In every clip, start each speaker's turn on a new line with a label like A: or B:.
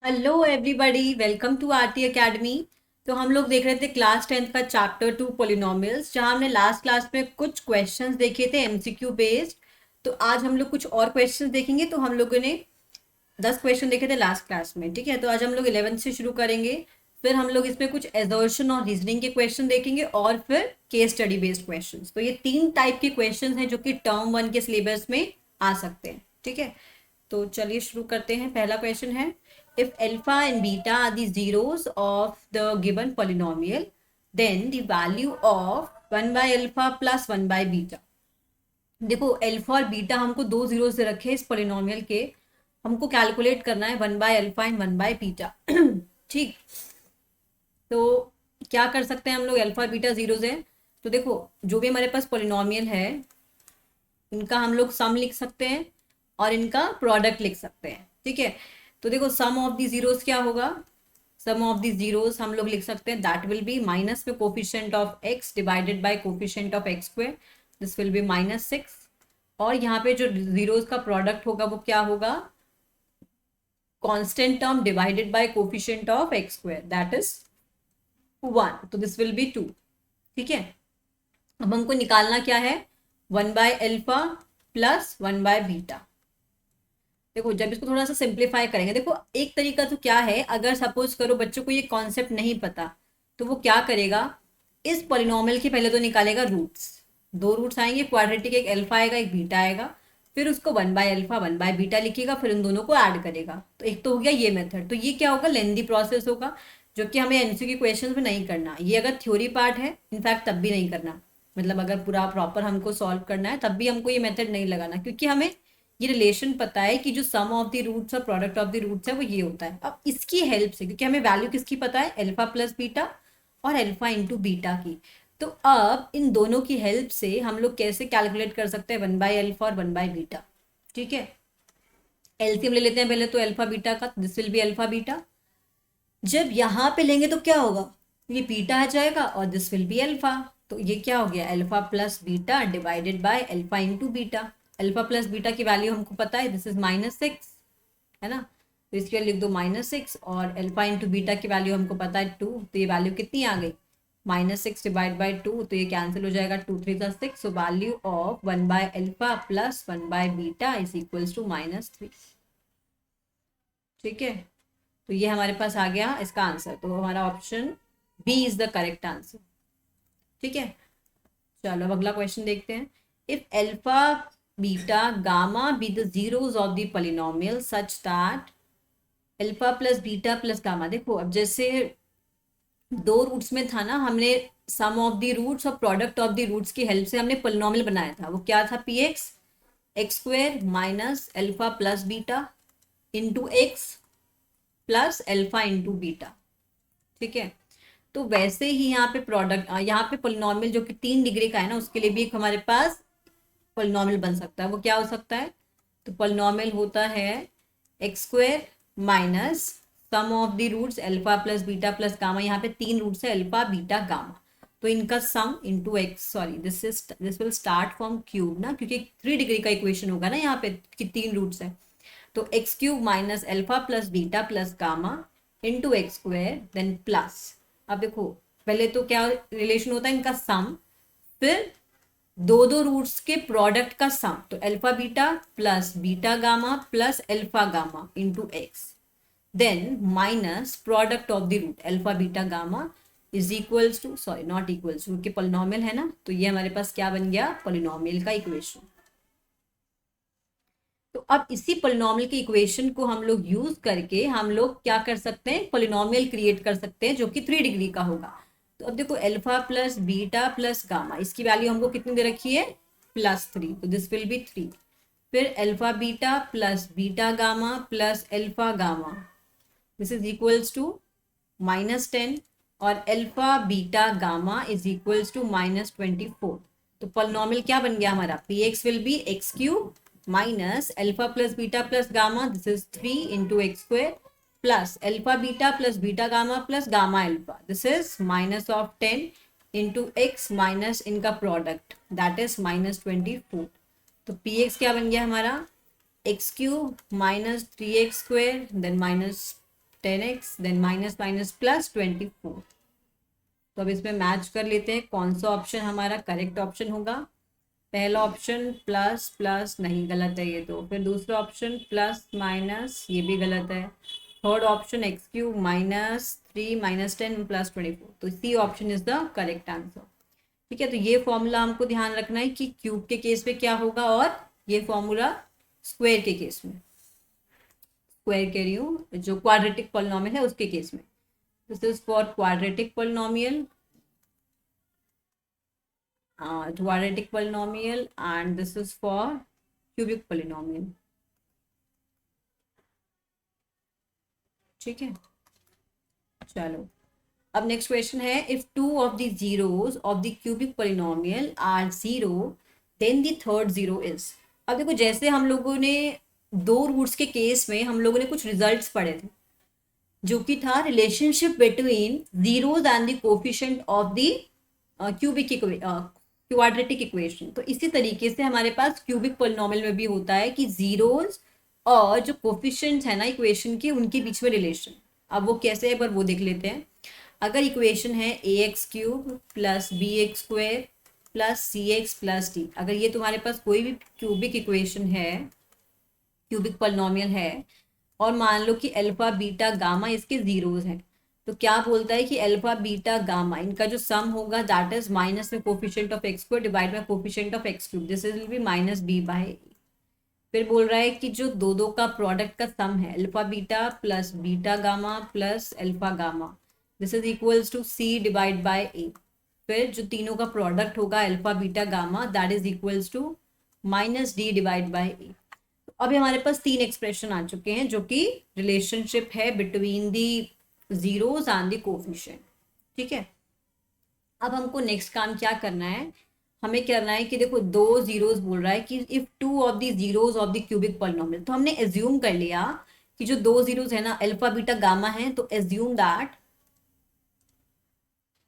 A: Hello everybody, welcome to RT academy. तो हम लोग देख रहे थे क्लास 10th का चैप्टर 2 पोलिनोमियल्स, जहां हमने लास्ट क्लास में कुछ क्वेश्चंस देखे थे एमसीक्यू बेस्ड। तो आज हम लोग कुछ और क्वेश्चंस देखेंगे। तो हम लोगों ने 10 क्वेश्चन देखे थे लास्ट क्लास में, ठीक है। तो आज हम लोग 11th से शुरू करेंगे। फिर हम लोग इसमें कुछ एजर्शन और रीजनिंग के क्वेश्चन देखेंगे और फिर केस स्टडी बेस्ड क्वेश्चंस। तो ये तीन टाइप के क्वेश्चंस हैं जो कि टर्म 1 के सिलेबस में आ सकते हैं, ठीक है। तो चलिए शुरू करते हैं। पहला क्वेश्चन है, if alpha and beta are the zeros of the given polynomial, then the value of 1 by alpha plus 1 by beta. देखो, अल्फा और बीटा हमको दो जीरो से रखे इस पॉलिनोमियल के। हमको कैलकुलेट करना है 1 by alpha and 1 by beta. ठीक। तो क्या कर सकते हैं हम लोग, अल्फा बीटा जीरोस है। तो देखो, जो भी हमारे पास पॉलिनोमियल है, इनका हम लोग सम लिख सकते हैं और इनका प्रोडक्ट लिख सकते हैं, ठीक है। तो देखो, सम ऑफ दी जीरोस क्या होगा। सम ऑफ दी जीरोस हम लोग लिख सकते हैं, दैट विल बी माइनस में coefficient of x divided by coefficient of x square, this will B -6। और यहाँ पे जो जीरोस का प्रोडक्ट होगा वो क्या होगा, constant term divided by coefficient of x square, that is 1, तो दिस विल बी 2, ठीक है। अब हमको निकालना क्या है, 1 by alpha plus 1 by beta. देखो, जब इसको थोड़ा सा सिंप्लीफाई करेंगे, देखो एक तरीका तो क्या है, अगर सपोज करो बच्चों को ये कॉन्सेप्ट नहीं पता, तो वो क्या करेगा, इस पॉलिनोमियल के पहले तो निकालेगा रूट्स। दो रूट्स आएंगे क्वाड्रेटिक, एक अल्फा आएगा एक बीटा आएगा। फिर उसको 1 बाय अल्फा 1 बाय बीटा लिखेगा, फिर उन दोनों को ऐड करेगा। तो एक तो हो गया ये मेथड। तो ये क्या होगा, लेंदी प्रोसेस होगा, जो कि हमें एमसीक्यू क्वेश्चंस में नहीं करना। ये अगर थ्योरी पार्ट है, इनफैक्ट तब भी नहीं करना। मतलब अगर पूरा प्रॉपर हमको सॉल्व करना है तब भी हमको ये मेथड नहीं लगाना, क्योंकि हमें ये रिलेशन पता है कि जो सम ऑफ द रूट्स और प्रोडक्ट ऑफ द रूट्स है वो ये होता है। अब इसकी हेल्प से, क्योंकि हमें वैल्यू किसकी पता है, अल्फा प्लस बीटा और अल्फा इंटू बीटा की। तो अब इन दोनों की हेल्प से हम लोग कैसे कैलकुलेट कर सकते हैं 1 बाय अल्फा और 1 बाय बीटा, ठीक है। एलसीएम ले लेते हैं पहले तो अल्फा बीटा का, this will be alpha beta. जब यहाँ पे लेंगे तो क्या होगा, ये बीटा आ जाएगा और दिस विल बी अल्फा। तो ये क्या हो गया, alpha plus beta divided by alpha into beta. Alpha plus beta की वैल्यू हमको पता है, दिस इज -6, है ना। तो इसके लिए लिख दो -6, और अल्फा इंटू बीटा की वैल्यू हमको पता है 2। तो ये वैल्यू कितनी आ गई, -6 डिवाइड बाई 2, तो ये कैंसिल हो जाएगा, 2 3 ज़ा 6। So value of 1 by alpha plus 1 by beta is equals to -3, ठीक है। तो ये हमारे पास आ गया इसका आंसर। तो हमारा option B is the correct answer, ठीक है। चलो अब अगला क्वेश्चन देखते हैं। If alpha beta gamma be the zeros of the polynomial such that alpha plus beta plus gamma. देखो, अब जैसे दो रूट्स में था ना, हमने सम ऑफ द रूट्स और प्रोडक्ट ऑफ द रूट्स की हेल्प से हमने पॉलिनोमियल बनाया था। वो क्या था, P X X square minus alpha plus beta into x plus alpha into beta, ठीक है। तो वैसे ही यहाँ पे प्रोडक्ट, यहाँ पे पोलिनोमियल जो कि 3 डिग्री का है ना, उसके लिए भी एक हमारे पास पोलिनोमियल बन सकता है। वो क्या हो सकता है, तो पोलिनोमियल होता है X square minus sum of the roots alpha plus beta plus gamma. यहाँ पे 3 रूट्स है, अल्फा बीटा गामा। तो इनका sum into X, sorry this will start from cube ना, क्योंकि 3 डिग्री का इक्वेशन होगा ना यहाँ पे कि 3 रूट्स है। तो X cube minus alpha plus beta plus gamma into X square then plus. अब देखो, पहले तो क्या रिलेशन होता है इनका सम, फिर दो दो रूट्स के प्रोडक्ट का सम। तो alpha beta plus beta gamma plus alpha gamma into X, then minus product of the root alpha beta gamma is equals to, sorry not equals to, क्योंकि पॉलिनोमियल है ना। तो ये हमारे पास क्या बन गया, पॉलिनोमियल का इक्वेशन। तो अब इसी पोलिनोमियल की इक्वेशन को हम लोग यूज करके हम लोग क्या कर सकते हैं, पोलिनोमियल क्रिएट कर सकते हैं जो कि 3 डिग्री का होगा। तो अब देखो, alpha plus beta plus gamma, इसकी वैल्यू हमको कितनी दे रखी है, +3, तो दिस विल बी 3। फिर alpha beta plus beta gamma plus alpha gamma, this is equals to -10, और alpha beta gamma is equals to -24। तो पोलिनोमियल क्या बन गया हमारा, P X will be X cube minus alpha plus beta plus gamma, this is 3 into X square plus alpha beta plus beta gamma plus gamma alpha, this is -10 into X minus इनका product, that is -24। तो P X क्या बन गया हमारा, X cube minus 3x square then minus 10x, then minus minus plus 24। तो अब इसमें match कर लेते हैं कौन सा ऑप्शन हमारा करेक्ट ऑप्शन होगा। पहला ऑप्शन प्लस प्लस नहीं, गलत है ये तो। फिर दूसरा ऑप्शन प्लस माइनस, ये भी गलत है। Third option X cube minus 3 minus 10 plus 24, तो C option is the correct answer. ठीक है, तो ये फॉर्मूला हमको ध्यान रखना है कि क्यूब के केस में क्या होगा, और ये फॉर्मूला स्क्वायर के केस में, स्क्वायर कह रही हूँ, जो क्वाड्रेटिक पॉलिनोमियल है उसके केस में। This is for quadratic polynomial, quadratic polynomial, and this is for cubic polynomial। ठीक है, चलो अब नेक्स्ट क्वेश्चन है, if two of the zeros of the cubic polynomial are zero then the third zero is. अब देखो, जैसे हम लोगों ने दो रूट्स के केस में हम लोगों ने कुछ रिजल्ट्स पढ़े थे, जो कि था relationship between zeros and the coefficient of the cubic quadratic equation. तो इसी तरीके से हमारे पास क्यूबिक पोलिनोमियल में भी होता है कि जीरोज और जो कोफिशिएंट्स है ना इक्वेशन के, उनके बीच में रिलेशन। अब वो कैसे है, एक बार वो देख लेते हैं। अगर इक्वेशन है A X cube plus B x square plus C X plus D, अगर ये तुम्हारे पास कोई भी क्यूबिक इक्वेशन है, क्यूबिक पोलिनोमियल है, और मान लो कि अल्फा बीटा गामा इसके जीरोज हैं, तो क्या बोलता है कि अल्फा बीटा गामा इनका जो सम होगा दैट इज माइनस में coefficient of x square divide by coefficient of X cube, this will be minus B by. फिर बोल रहा है कि जो दो दो का प्रोडक्ट का सम है alpha beta plus beta gamma plus alpha gamma, this is equals to C divide by A. फिर जो तीनों का प्रोडक्ट होगा alpha beta gamma that is equals to minus D divide by A. अभी हमारे पास तीन एक्सप्रेशन आ चुके हैं जो कि रिलेशनशिप है between the zeros and the coefficient. ठीक है, अब हमको नेक्स्ट काम क्या करना है, हमें करना है कि देखो दो जीरोज बोल रहा है कि if two of the zeros of the cubic polynomial, तो हमने एज्यूम कर लिया कि जो दो जीरोज है ना अल्फा बीटा गामा है, तो एज्यूम दैट,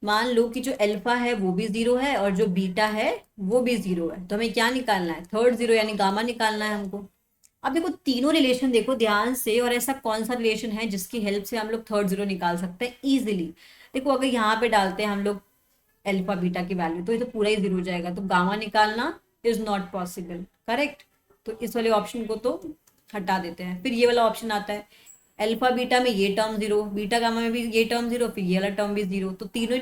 A: मान लो कि जो अल्फा है वो भी जीरो है और जो बीटा है वो भी जीरो है, तो हमें क्या निकालना है, थर्ड जीरो यानी गामा निकालना है हमको। अब देखो तीनों रिलेशन देखो ध्यान से, और ऐसा कौन सा रिलेशन है जिसकी हेल्प से हम लोग थर्ड जीरो निकाल सकते हैं इजीली। देखो अगर यहाँ पे डालते हैं हम लोग अल्फा बीटा की वैल्यू, तो ये तो पूरा ही जीरो हो जाएगा, तो गामा निकालना इज नॉट पॉसिबल, करेक्ट। तो इस वाले ऑप्शन को तो हटा देते हैं। फिर ये वाला ऑप्शन आता है, अल्फा बीटा में ये टर्म जीरो, बीटा गामा में भी ये टर्म जीरो, फिर ये वाला टर्म भी जीरो, तो तीनों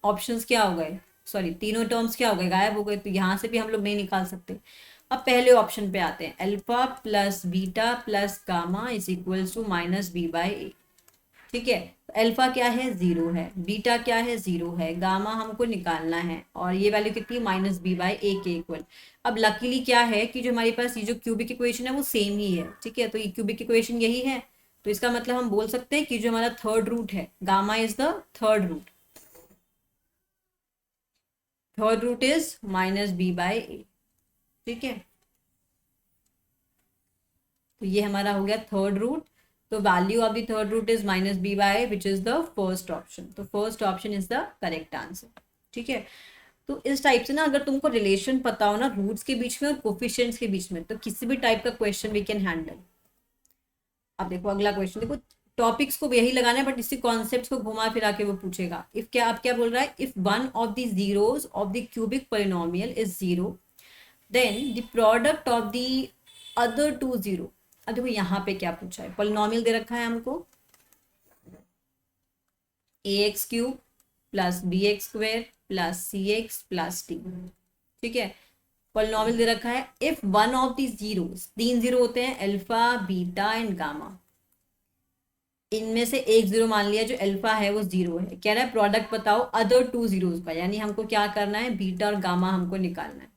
A: ऑप्शंस क्या हो गए, सॉरी तीनों टर्म्स क्या हो गए, गायब हो गए, तो यहाँ से भी हम लोग नहीं निकाल सकते। अब पहले ऑप्शन पे आते हैं, alpha plus beta plus gamma is equals to minus B by A. ठीक है, अल्फा क्या है, जीरो है, बीटा क्या है, जीरो है, गामा हमको निकालना है, और ये वैल्यू कितनी है, माइनस बी बाई ए के इक्वल। अब लकीली क्या है कि जो हमारे पास ये जो क्यूबिक इक्वेशन है वो सेम ही है। ठीक है, तो ये क्यूबिक इक्वेशन यही है, तो इसका मतलब हम बोल सकते हैं कि जो हमारा थर्ड रूट है, gamma is the third root, third root is minus B by A. ठीक है, तो ये हमारा हो गया थर्ड रूट, तो value of the third root is minus B by which is the first option, तो first option is the correct answer. ठीक है, तो इस टाइप से ना अगर तुमको रिलेशन पता हो ना रूट्स के बीच में और कोफिशिएंट्स के बीच में, तो किसी भी टाइप का क्वेश्चन वी कैन हैंडल। अब देखो अगला क्वेश्चन, देखो टॉपिक्स को यही लगाना है बट इसी कॉन्सेप्ट्स को घुमा फिरा के वो पूछेगा। इफ क्या, अब क्या बोल रहा है, if one of the zeros of the cubic polynomial is zero then the product of the other two zero. अब देखो यहाँ पे क्या पूछा है, पोलिनोमियल दे रखा है हमको A X cube plus B x square plus C X plus D. ठीक है, पोलिनोमियल दे रखा है, if one of the zeros, तीन जीरो होते हैं अल्फा बीटा एंड गामा, इनमें से एक जीरो मान लिया जो अल्फा है वो जीरो है, कह रहा है प्रोडक्ट बताओ अदर टू जीरोस का, यानी हमको क्या करना है, बीटा और गामा हमको निकालना है,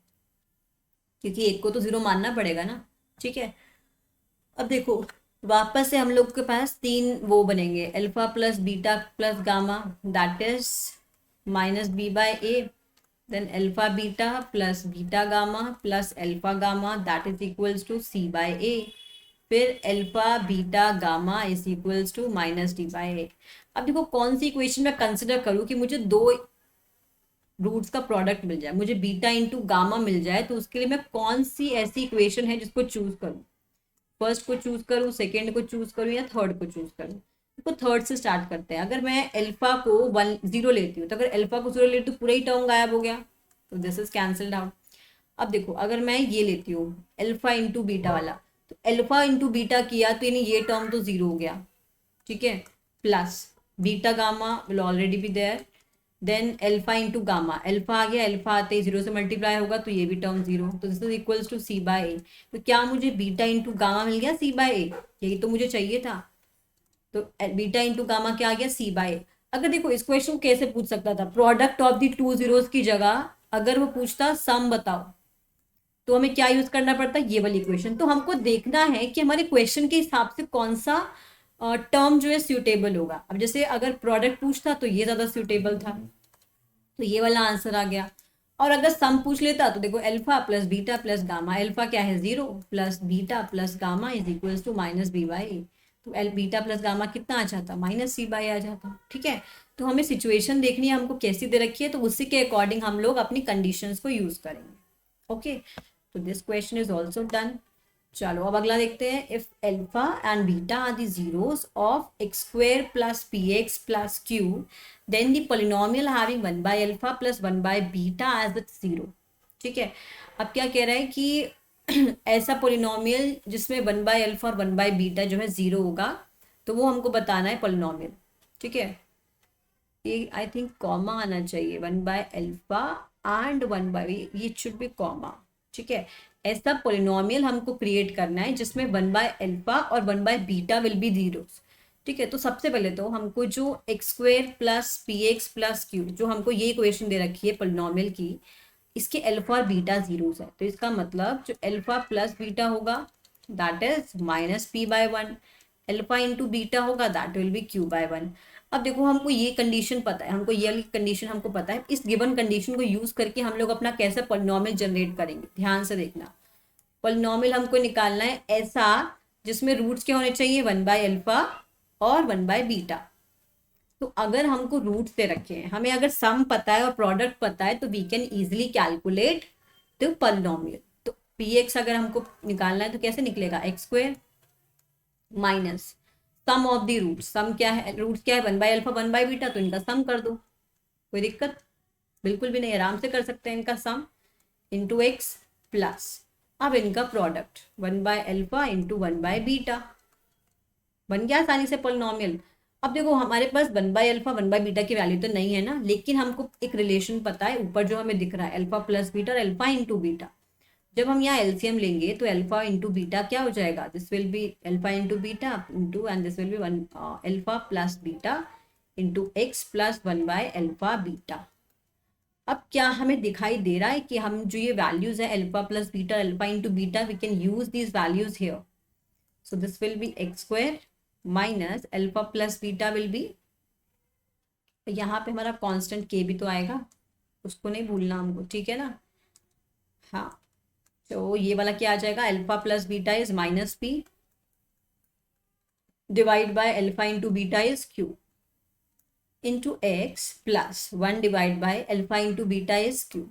A: क्योंकि एक को तो जीरो मानना पड़ेगा ना। ठीक है, अब देखो वापस से हम लोग के पास तीन वो बनेंगे, alpha plus beta plus gamma that is minus B by A, then alpha beta plus beta gamma plus alpha gamma that is equals to C by A, फिर alpha beta gamma is equals to minus D by A. अब देखो कौन सी equation मैं consider करूँ कि मुझे दो roots का प्रोडक्ट मिल जाए, मुझे बीटा इंटू गामा मिल जाए, तो उसके लिए मैं कौन सी ऐसी इक्वेशन है जिसको चूज करूँ, फर्स्ट को चूज करूँ, सेकेंड को चूज करूँ या थर्ड को चूज करूँ। तो थर्ड से स्टार्ट करते हैं। अगर मैं अल्फा को 0 लेती हूँ, तो अगर अल्फा को 0 लेती हूँ तो पूरा ही टर्म गायब हो गया, तो दिस इज कैंसल्ड आउट। अब देखो अगर मैं ये लेती हूँ अल्फा इंटू बीटा वाला, तो अल्फा इंटू बीटा किया तो यानी ये टर्म तो 0 हो गया, ठीक है, plus beta gamma will already be there, then alpha into gamma, alpha आ गया, अल्फा आते ही 0 से मल्टीप्लाई होगा तो ये भी टर्म 0, तो this is equals to C by A. तो क्या मुझे बीटा इंटू गामा मिल गया सी बाय ए, यही तो मुझे चाहिए था। तो बीटा इंटू गामा क्या आ गया सी बाय ए। अगर देखो इस क्वेश्चन को कैसे पूछ सकता था, product of the two zeros की जगह अगर वो पूछता सम बताओ, तो हमें क्या यूज करना पड़ता है, ये वाली इक्वेशन। तो हमको देखना है कि हमारे क्वेश्चन के हिसाब से कौन सा टर्म जो है सूटेबल होगा। अब जैसे अगर प्रोडक्ट पूछता तो ये ज्यादा सूटेबल था, तो ये वाला आंसर आ गया। और अगर सम पूछ लेता तो देखो alpha plus beta plus gamma, alpha क्या है 0 plus beta plus gamma is equals to minus B by A, तो एल बीटा प्लस गामा कितना आ जाता, माइनस सी बाई आ जाता, ठीक है। तो हमें सिचुएशन देखनी है हमको कैसी दे रखी है, तो उसी के अकॉर्डिंग हम लोग अपनी कंडीशंस को यूज करेंगे। ओके, तो this question is also done. चलो अब अगला देखते हैं। If alpha and beta are the zeros of x square plus P x plus q, then the polynomial having 1 by alpha plus 1 by beta as the zero, ठीक है। अब क्या कह रहा है कि ऐसा पॉलिनोमियल जिसमें 1 बाय अल्फा और 1 बाय बीटा जो है 0 होगा, तो वो हमको बताना है पॉलिनोमियल, ठीक है। ये आई थिंक कॉमा आना चाहिए, 1 बाय अल्फा एंड 1 बाय, ये शुड बी कॉमा, ठीक है। ऐसा पोलिनोमियल हमको क्रिएट करना है जिसमें 1 बाय अल्फा और 1 by beta will B zeros, ठीक है। तो सबसे पहले तो हमको जो x square plus P x plus Q, जो हमको ये इक्वेशन दे रखी है पोलिनोमियल की, इसके अल्फा और बीटा जीरोस है, तो इसका मतलब जो अल्फा प्लस बीटा होगा that is minus P by 1, alpha into beta होगा that will be Q by 1। अब देखो हमको ये कंडीशन पता है, हमको ये वाली कंडीशन हमको पता है, इस गिवन कंडीशन को यूज करके हम लोग अपना कैसे पॉलिनोमियल जनरेट करेंगे, ध्यान से देखना। पॉलिनोमियल हमको निकालना है ऐसा जिसमें रूट्स क्या होने चाहिए, 1 बाय अल्फा और 1 बाय बीटा। तो अगर हमको रूट्स दे रखे हैं, हमें अगर सम पता है और प्रोडक्ट पता है, तो we can easily calculate the polynomial. तो पी एक्स अगर हमको निकालना है तो कैसे निकलेगा, X square minus sum of the root, sum क्या है, रूट्स क्या है 1 बाय अल्फा 1 बाय बीटा, तो इनका सम कर दो, कोई दिक्कत बिल्कुल भी नहीं, आराम से कर सकते हैं इनका सम इंटू एक्स प्लस अब इनका product 1 by alpha into 1 by beta, बन गया आसानी से पॉलिनोमियल। अब देखो हमारे पास 1 बाय अल्फा 1 बाय बीटा की वैल्यू तो नहीं है ना, लेकिन हमको एक रिलेशन पता है ऊपर जो हमें दिख रहा है, अल्फा प्लस बीटा और अल्फा इंटू बीटा। जब हम यहाँ एलसीएम लेंगे तो अल्फा इंटू बीटा क्या हो जाएगा, this will be alpha into beta into and this will B 1 alpha plus beta into x plus 1 by alpha beta. अब क्या हमें दिखाई दे रहा है कि हम जो ये वैल्यूज है alpha plus beta alpha into beta, we can use these values here. So this will be x square minus alpha plus beta will be, यहाँ पे हमारा कांस्टेंट के भी तो आएगा, उसको नहीं भूलना हमको, ठीक है ना। हाँ, तो ये वाला क्या आ जाएगा, alpha plus beta is minus P divide by alpha into beta is Q into x plus 1 divide by alpha into beta is Q,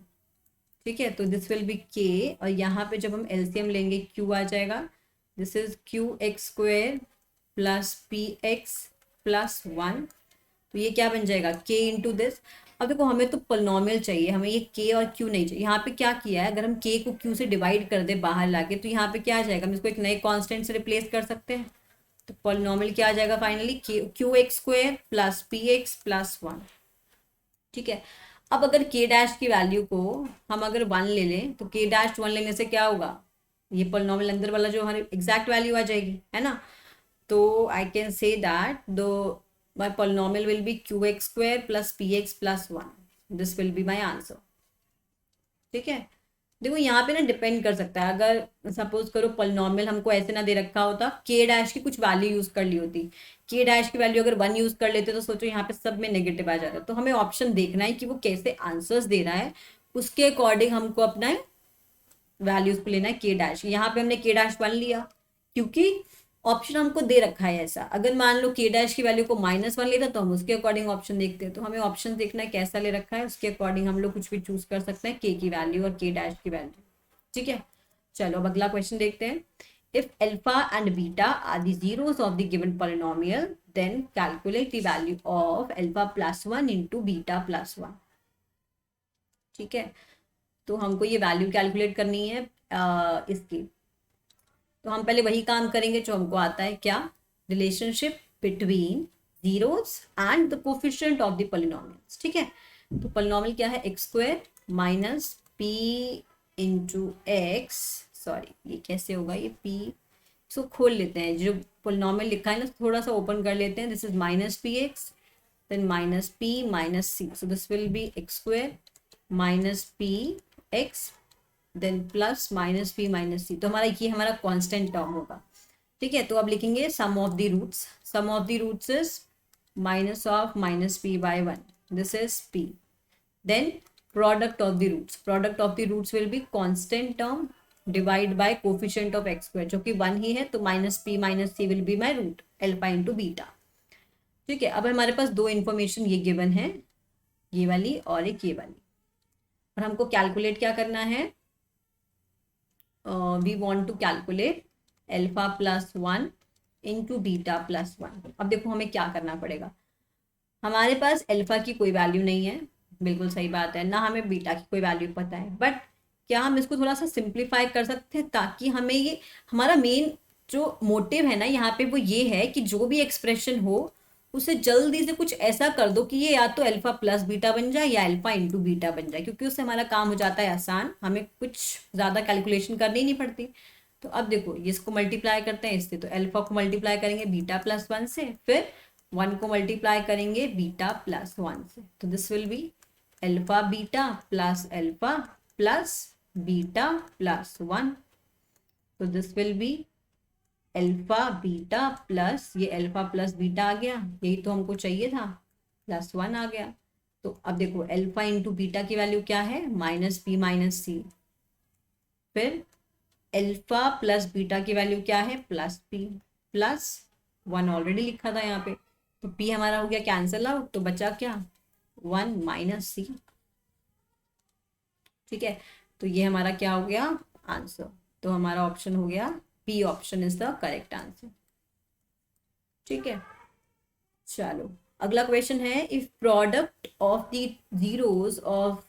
A: ठीक है। तो दिस विल बी के, और यहाँ पे जब हम एलसीएम लेंगे क्यू आ जाएगा, this is Q X square plus P x plus 1, तो ये क्या बन जाएगा के इंटू दिस। अब देखो हमें तो पोलिनोमियल चाहिए, हमें ये के और क्यू नहीं चाहिए। यहाँ पे क्या किया है, अगर हम के को क्यू से डिवाइड कर दे बाहर लाके, तो यहाँ पे क्या आ जाएगा, हम इसको एक नए कांस्टेंट से रिप्लेस कर सकते हैं। तो पोलिनोमियल क्या आ जाएगा finally, Q X square plus P x plus 1, ठीक है। अब अगर के डैश की वैल्यू को हम अगर 1 ले लें, तो के डैश 1 लेने से क्या होगा, ये पोलिनोमियल अंदर वाला जो हमारी एग्जैक्ट वैल्यू आ जाएगी, है ना। तो आई कैन से दैट दो my polynomial will be Q X square plus P x plus 1, this will be my answer, ठीक है। देखो यहाँ पे ना डिपेंड कर सकता है, अगर सपोज करो पोलिनोमियल हमको ऐसे ना दे रखा होता, के डैश की कुछ वैल्यू यूज कर ली होती, के डैश की वैल्यू अगर 1 यूज कर लेते तो सोचो यहाँ पे सब में नेगेटिव आ जाता। तो हमें ऑप्शन देखना है कि वो कैसे आंसर्स दे रहा है, उसके अकॉर्डिंग हमको अपना वैल्यूज को लेना है के डैश। यहाँ पे हमने के डैश 1 लिया क्योंकि ऑप्शन हमको दे रखा है ऐसा। अगर मान लो के डैश की वैल्यू को -1 लेता तो हम उसके अकॉर्डिंग ऑप्शन देखते हैं। तो हमें ऑप्शन देखना है कैसा ले रखा है, उसके अकॉर्डिंग हम लोग कुछ भी चूज कर सकते हैं, के की वैल्यू और के डैश की वैल्यू, ठीक है। चलो अब अगला क्वेश्चन देखते हैं। if alpha and beta are the zeros of the given polynomial, then calculate the value of alpha plus 1 into beta plus 1. ठीक है, तो हमको ये वैल्यू कैलकुलेट करनी है इसकी। तो हम पहले वही काम करेंगे जो हमको आता है, क्या, relationship between zeros and the coefficient of the polynomials. ठीक है, तो पॉलिनोमियल क्या है, X square minus P into X, sorry ये कैसे होगा, ये पी, इसको खोल लेते हैं, जो पॉलिनोमियल लिखा है ना थोड़ा सा ओपन कर लेते हैं। This is minus P X then minus P minus C, so this will be x square minus P X then plus minus P minus C, तो हमारा ये हमारा कांस्टेंट टर्म होगा। ठीक है, तो अब लिखेंगे sum of the roots, sum of the roots is minus of minus P by 1, this is P, then product of the roots, product of the roots will be constant term divide by coefficient of x square, जो कि 1 ही है, तो minus P minus c will be my root alpha into beta. ठीक है, अब हमारे पास दो इन्फॉर्मेशन ये गिवन है, ये वाली और एक ये वाली, और हमको कैलकुलेट क्या करना है, we want to calculate alpha plus 1 into beta plus 1। अब देखो हमें क्या करना पड़ेगा, हमारे पास अल्फा की कोई वैल्यू नहीं है, बिल्कुल सही बात है, ना हमें बीटा की कोई वैल्यू पता है, बट क्या हम इसको थोड़ा सा सिंप्लीफाई कर सकते हैं, ताकि हमें ये, हमारा मेन जो मोटिव है ना यहाँ पे वो ये है कि जो भी एक्सप्रेशन हो उसे जल्दी से कुछ ऐसा कर दो कि ये या तो अल्फा प्लस बीटा बन जाए या अल्फा इंटू बीटा बन जाए, क्योंकि उससे हमारा काम हो जाता है आसान, हमें कुछ ज़्यादा कैलकुलेशन करनी ही नहीं पड़ती। तो अब देखो इसको मल्टीप्लाई करते हैं इससे, तो अल्फा को मल्टीप्लाई करेंगे बीटा प्लस 1 से, फिर 1 को मल्टीप्लाई करेंगे बीटा प्लस 1 से, तो this will be alpha beta plus beta plus 1, तो this will be alpha beta plus, ये अल्फा प्लस बीटा आ गया, यही तो हमको चाहिए था, प्लस 1 आ गया। तो अब देखो अल्फा इंटू बीटा की वैल्यू क्या है, माइनस पी माइनस सी, फिर अल्फा प्लस बीटा की वैल्यू क्या है, प्लस पी, प्लस 1 ऑलरेडी लिखा था यहाँ पे, तो पी हमारा हो गया कैंसिल आउट, तो बचा क्या, 1 माइनस सी। ठीक है, तो ये हमारा क्या हो गया आंसर, तो हमारा ऑप्शन हो गया B option is the correct answer. ठीक है, चलो अगला क्वेश्चन है, if product of the zeros of,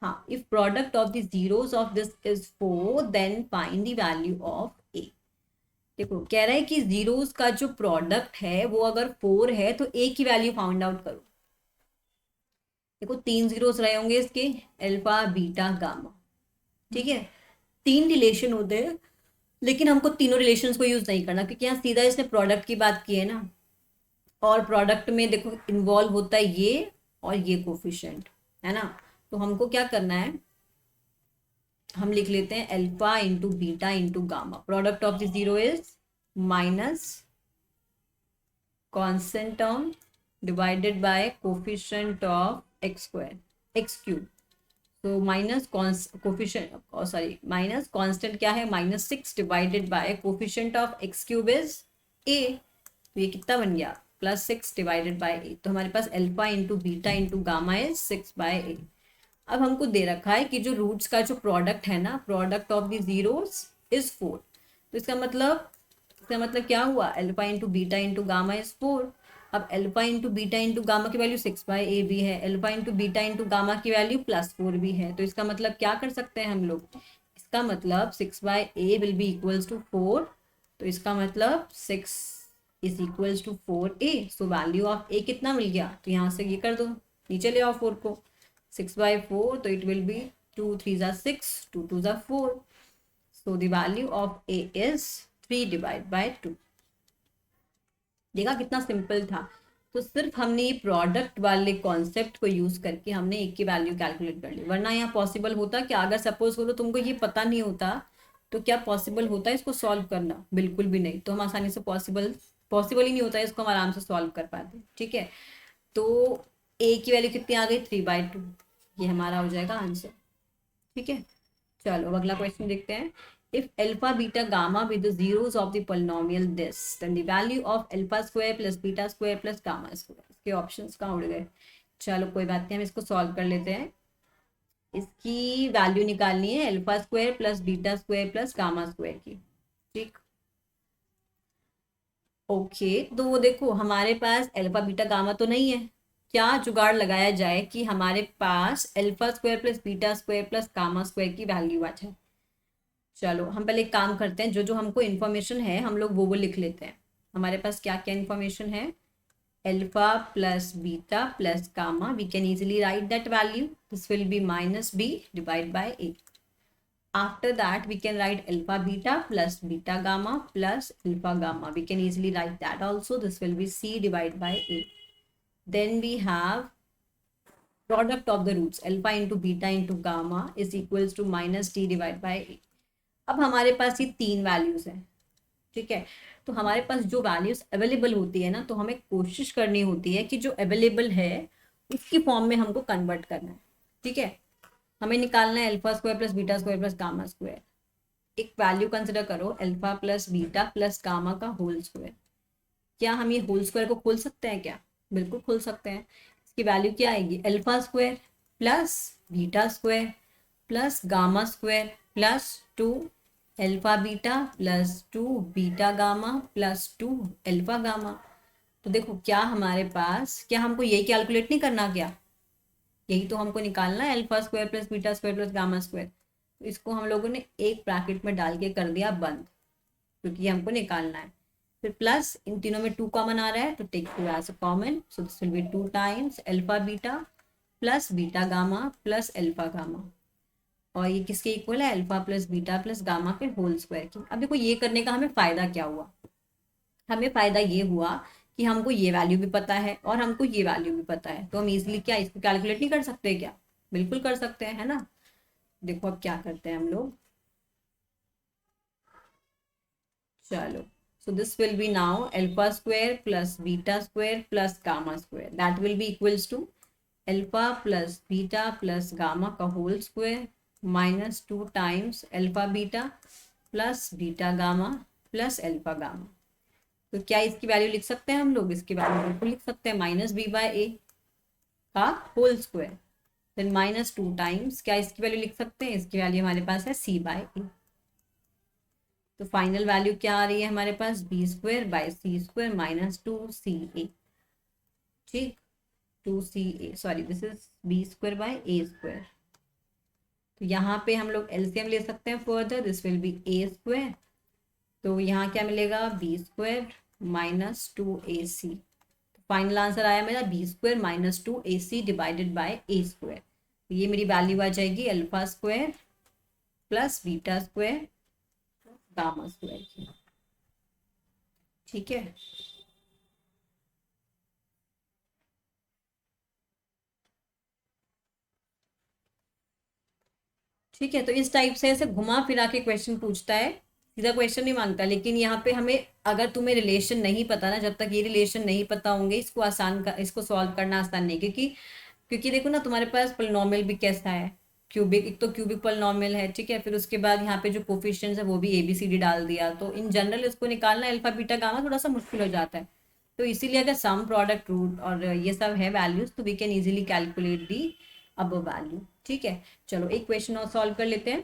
A: हाँ, if product of the zeros of this is 4 then find the value of A. देखो कह रहा है कि जीरोस का जो प्रोडक्ट है वो अगर 4 है तो ए की वैल्यू फाइंड आउट करो। देखो 3 जीरोस रहे होंगे इसके, अल्फा बीटा गामा, ठीक है, 3 रिलेशन होते हैं, लेकिन हमको तीनों रिलेशंस को यूज नहीं करना, क्योंकि यहाँ सीधा इसने प्रोडक्ट की बात की है ना, और प्रोडक्ट में देखो इन्वॉल्व होता है ये और ये कोफिशिएंट है ना, तो हमको क्या करना है, हम लिख लेते हैं alpha into beta into gamma, product of the zero is minus constant term divided by coefficient of x square X cube, तो minus coefficient, sorry minus constant क्या है, -6 divided by coefficient of X cube is A, तो ये कितना बन गया, +6 divided by A, तो हमारे पास alpha into beta into gamma is 6 by A. अब हमको दे रखा है कि जो रूट्स का जो प्रोडक्ट है ना, product of the zeros is 4, तो इसका मतलब क्या हुआ, alpha into beta into gamma is 4। अब alpha into beta into gamma की वैल्यू 6 बाय ए भी है, alpha into beta into gamma की वैल्यू +4 भी है, तो इसका मतलब क्या कर सकते हैं हम लोग, इसका मतलब 6 by A will be equals to 4, तो इसका मतलब 6 is equals to 4a, so value of A कितना मिल गया, तो यहाँ से ये कर दो, नीचे ले आओ 4 को, 6 बाय 4, तो इट विल बी 2 3 ज़ा 6, 2 2 ज़ा 4, so the value of A is 3 divide by 2। देखा कितना सिंपल था, तो सिर्फ हमने ये प्रोडक्ट वाले कॉन्सेप्ट को यूज करके हमने एक की वैल्यू कैलकुलेट कर ली, वरना यहाँ पॉसिबल होता कि अगर सपोज करो तुमको ये पता नहीं होता तो क्या पॉसिबल होता है इसको सॉल्व करना, बिल्कुल भी नहीं, तो हम आसानी से पॉसिबल ही नहीं होता है, इसको हम आराम से सॉल्व कर पाते। ठीक है, तो ए की वैल्यू कितनी आ गई, 3/2, ये हमारा हो जाएगा आंसर। ठीक है, चलो अब अगला क्वेश्चन देखते हैं, if alpha beta gamma be the zeros of the polynomial this then the value of alpha square plus beta square plus gamma square, इसके ऑप्शंस कहाँ उड़ गए, चलो कोई बात नहीं, हम इसको सॉल्व कर लेते हैं। इसकी वैल्यू निकालनी है alpha square plus beta square plus gamma square की। ठीक, ओके। तो वो देखो हमारे पास अल्फा बीटा गामा तो नहीं है, क्या जुगाड़ लगाया जाए कि हमारे पास alpha square plus beta square plus gamma square की वैल्यू आ जाए। चलो हम पहले एक काम करते हैं, जो जो हमको इन्फॉर्मेशन है हम लोग वो लिख लेते हैं। हमारे पास क्या क्या इन्फॉर्मेशन है, alpha plus beta plus gamma, we can easily write that value, this will be minus b divide by a. After that, we can write alpha beta plus beta gamma plus alpha gamma. We can easily write that also. This will be C divided by A. Then we have product of the roots. Alpha into beta into gamma is equals to minus D divided by A. अब हमारे पास ये तीन values हैं, ठीक है। तो हमारे पास जो वैल्यूज अवेलेबल होती है ना, तो हमें कोशिश करनी होती है कि जो अवेलेबल है उसकी फॉर्म में हमको कन्वर्ट करना है, ठीक है। हमें निकालना है alpha square plus beta square plus gamma square. एक वैल्यू कंसिडर करो alpha plus beta plus gamma का होल स्क्वायर। क्या हम ये होल स्क्वायर को खोल सकते हैं क्या? बिल्कुल खोल सकते हैं। इसकी वैल्यू क्या आएगी, alpha square plus beta square plus gamma square plus 2 alpha beta plus 2 beta gamma plus 2 alpha gamma. तो देखो क्या हमारे पास, क्या हमको ये कैलकुलेट नहीं करना, क्या यही तो हमको निकालना है, alpha square plus beta square plus gamma square. तो इसको हम लोगों ने एक ब्रैकेट में डाल के कर दिया बंद, क्योंकि हमको निकालना है। फिर प्लस इन तीनों में 2 कॉमन आ रहा है, तो take 2 as a common, so this will be 2 times alpha beta plus beta gamma plus alpha gamma. और ये किसके इक्वल है, alpha plus beta plus gamma के होल स्क्वायर की। अब देखो ये करने का हमें फायदा क्या हुआ, हमें फायदा ये हुआ कि हमको ये वैल्यू भी पता है और हमको ये वैल्यू भी पता है, तो हम इजिली क्या इसको कैलकुलेट नहीं कर सकते क्या? बिल्कुल कर सकते हैं, है ना। देखो अब क्या करते हैं हम लोग, चलो। So this will be now alpha square plus beta square plus gamma square. That will be equals to alpha plus beta plus gamma का whole square minus 2 times alpha beta plus beta gamma plus alpha gamma. तो क्या इसकी value लिख सकते हैं हम लोग? इसकी वैल्यू बिल्कुल लिख सकते हैं, माइनस बी बाय ए का whole square. Then minus 2 times, क्या इसकी वैल्यू लिख सकते हैं? इसकी वैल्यू हमारे पास है सी बाय ए। तो फाइनल वैल्यू क्या आ रही है हमारे पास, B square by C square minus 2ca। ठीक, 2ca, sorry this is B square by A square. तो यहाँ पे हम लोग एलसीएम ले सकते हैं further, this will be A square. तो यहाँ क्या मिलेगा, B square minus 2ac। Final answer आया मेरा B square minus 2ac divided by A square. तो ये मेरी वैल्यू आ जाएगी alpha square plus beta square gamma square की। ठीक है, ठीक है। तो इस टाइप से ऐसे घुमा फिरा के क्वेश्चन पूछता है, सीधा क्वेश्चन नहीं मांगता। लेकिन यहाँ पे हमें, अगर तुम्हें रिलेशन नहीं पता ना, जब तक ये रिलेशन नहीं पता होंगे इसको सॉल्व करना आसान नहीं। क्योंकि क्योंकि देखो ना तुम्हारे पास पोलिनोमियल भी कैसा है, क्यूबिक, एक तो क्यूबिक पोलिनोमियल है, ठीक है। फिर उसके बाद यहाँ पे जो कोफिशिएंट्स है वो भी ABCD डाल दिया, तो इन जनरल इसको निकालना अल्फा बीटा गामा थोड़ा सा मुश्किल हो जाता है। तो इसीलिए अगर सम प्रोडक्ट रूट और ये सब है वैल्यूज, तो we can easily calculate the अब वैल्यू। ठीक है, चलो एक क्वेश्चन और सॉल्व कर लेते हैं।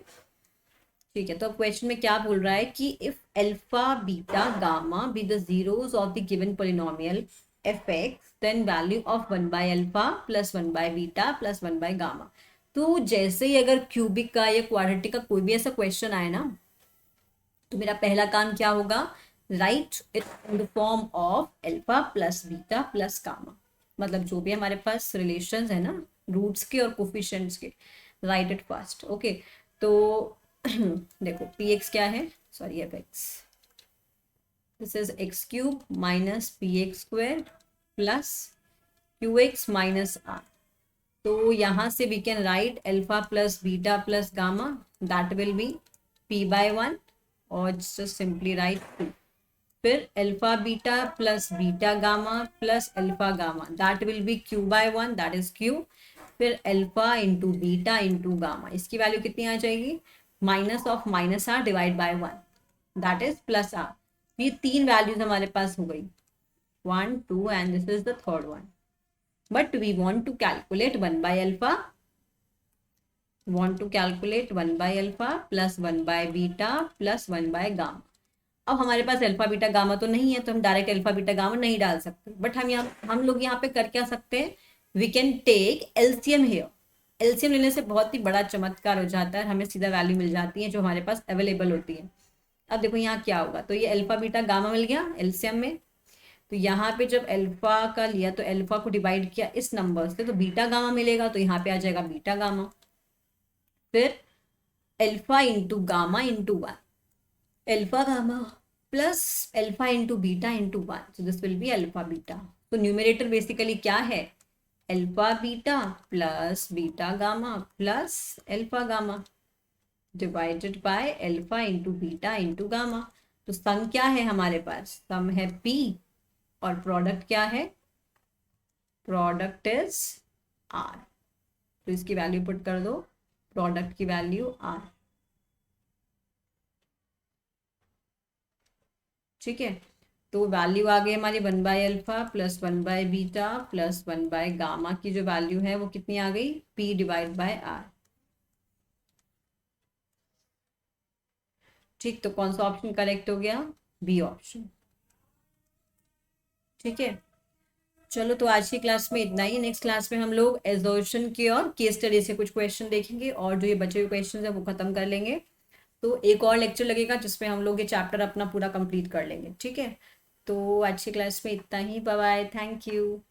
A: ठीक है, तो अब क्वेश्चन में क्या बोल रहा है कि if alpha beta gamma be the zeros of the given polynomial fx, then value of 1 by alpha plus 1 by beta plus 1 by gamma. तो जैसे ही अगर क्यूबिक का या क्वाड्रेटिक का कोई भी ऐसा क्वेश्चन आए ना, तो मेरा पहला काम क्या होगा, right it in the form of alpha plus beta plus gamma. मतलब जो भी हमारे पास रिलेशंस है ना रूट्स के और कोफिशिएंट्स के, राइट इट फर्स्ट। ओके, तो देखो px क्या है, sorry fx, this is x cube minus px square plus qx minus r। तो यहाँ से we can write alpha plus beta plus gamma, that will be p by 1 और just simply write 2। फिर alpha beta plus beta gamma plus alpha gamma, that will be q by 1, that is q। फिर alpha into beta into gamma, इसकी value कितनी आ जाएगी, minus of minus r divide by 1, that is plus r. ये तीन values हमारे पास हो गई, 1 2 and this is the third one. But we want to calculate 1 by alpha want to calculate 1 by alpha plus 1 by beta plus 1 by gamma. अब हमारे पास alpha beta gamma तो नहीं है, तो हम डायरेक्ट अल्फा बीटा गामा नहीं डाल सकते, बट हम लोग यहाँ पे कर क्या सकते हैं, we can take LCM here. LCM लेने से बहुत ही बड़ा चमत्कार हो जाता है, हमें सीधा वैल्यू मिल जाती है जो हमारे पास अवेलेबल होती है. अब देखो यहाँ क्या होगा, तो ये अल्फा बीटा गामा मिल गया एलसीएम में. तो यहाँ पे जब अल्फा का लिया तो अल्फा को डिवाइड किया इस नंबर से, तो बीटा गामा मिलेगा, तो यहाँ पे आ जाएगा बीटा गामा. फिर alpha into gamma into 1, alpha gamma plus alpha into beta into 1, so this will be alpha beta. तो न्यूमरेटर बेसिकली क्या है, alpha beta plus beta gamma plus alpha gamma divided by alpha into beta into gamma. तो सम क्या है हमारे पास, सम है P और product क्या है, प्रोडक्ट इज R. तो इसकी वैल्यू पुट कर दो, प्रोडक्ट की वैल्यू R. ठीक है, तो वैल्यू आ गई हमारी 1 by alpha plus 1 by beta plus 1 by gamma की जो वैल्यू है वो कितनी आ गई, P डिवाइड बाय R. ठीक, तो कौन सा ऑप्शन करेक्ट हो गया, बी ऑप्शन. ठीक है, चलो तो आज की क्लास में इतना ही. नेक्स्ट क्लास में हम लोग एजर्शन के और केस स्टडी से कुछ क्वेश्चन देखेंगे और जो ये बचे हुए क्वेश्चन है वो खत्म कर लेंगे. तो एक और लेक्चर लगेगा जिसमें हम लोग ये चैप्टर अपना पूरा कंप्लीट कर लेंगे. ठीक है, तो आज की क्लास में इतना ही. Bye bye, thank you.